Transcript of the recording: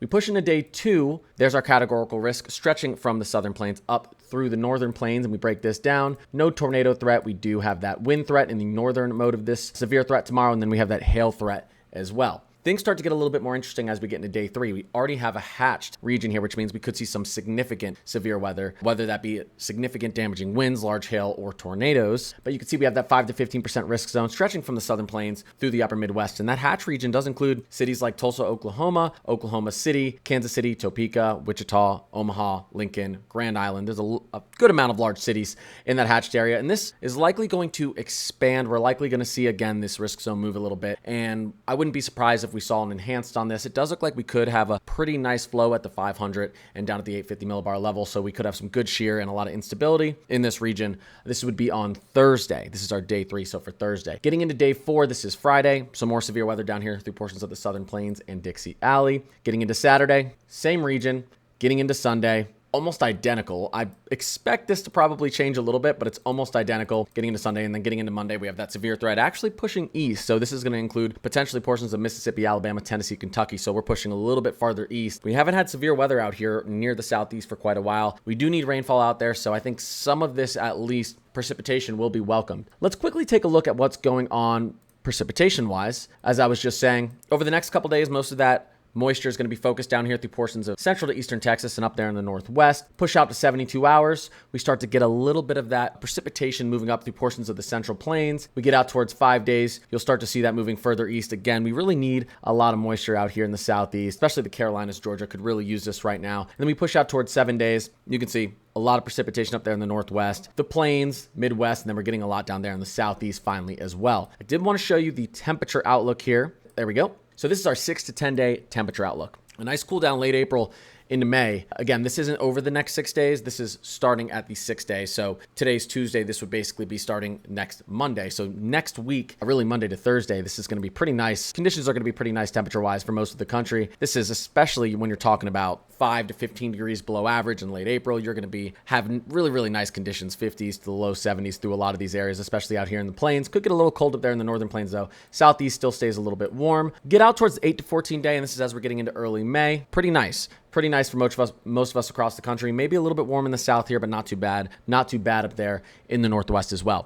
We push into day 2. There's our categorical risk stretching from the southern plains up through the northern plains, and we break this down. No tornado threat. We do have that wind threat in the northern mode of this severe threat tomorrow, and then we have that hail threat as well. Things start to get a little bit more interesting as we get into day 3. We already have a hatched region here, which means we could see some significant severe weather, whether that be significant damaging winds, large hail, or tornadoes. But you can see we have that 5 to 15% risk zone stretching from the southern plains through the upper Midwest. And that hatch region does include cities like Tulsa, Oklahoma, Oklahoma City, Kansas City, Topeka, Wichita, Omaha, Lincoln, Grand Island. There's a good amount of large cities in that hatched area. And this is likely going to expand. We're likely going to see, again, this risk zone move a little bit. And I wouldn't be surprised if we saw an enhanced on this. It does look like we could have a pretty nice flow at the 500 and down at the 850 millibar level. So we could have some good shear and a lot of instability in this region. This would be on Thursday. This is our day 3. So for Thursday, getting into day 4, this is Friday. Some more severe weather down here through portions of the southern plains and Dixie Alley. Getting into Saturday, same region. Getting into Sunday, almost identical. I expect this to probably change a little bit, but it's almost identical getting into Sunday. And then getting into Monday, we have that severe threat actually pushing east. So this is going to include potentially portions of Mississippi, Alabama, Tennessee, Kentucky. So we're pushing a little bit farther east. We haven't had severe weather out here near the southeast for quite a while. We do need rainfall out there. So I think some of this, at least precipitation, will be welcomed. Let's quickly take a look at what's going on precipitation wise. As I was just saying, over the next couple days, most of that moisture is going to be focused down here through portions of central to eastern Texas and up there in the northwest. Push out to 72 hours. We start to get a little bit of that precipitation moving up through portions of the central plains. We get out towards 5 days. You'll start to see that moving further east. Again, we really need a lot of moisture out here in the southeast, especially the Carolinas, Georgia could really use this right now. And then we push out towards 7 days. You can see a lot of precipitation up there in the northwest, the plains, Midwest, and then we're getting a lot down there in the southeast finally as well. I did want to show you the temperature outlook here. There we go. So this is our 6 to 10 day temperature outlook. A nice cool down late April into May. Again, this isn't over the next 6 days. This is starting at the 6th day. So today's Tuesday. This would basically be starting next Monday. So next week, really Monday to Thursday, this is going to be pretty nice. Conditions are going to be pretty nice temperature wise for most of the country. This is especially when you're talking about 5 to 15 degrees below average in late April. You're going to be having really, really nice conditions, 50s to the low 70s through a lot of these areas, especially out here in the plains. Could get a little cold up there in the northern plains though. Southeast still stays a little bit warm. Get out towards the 8 to 14 day, and this is as we're getting into early May. Pretty nice. Pretty nice for most of us across the country. Maybe a little bit warm in the south here, but not too bad. Not too bad up there in the northwest as well.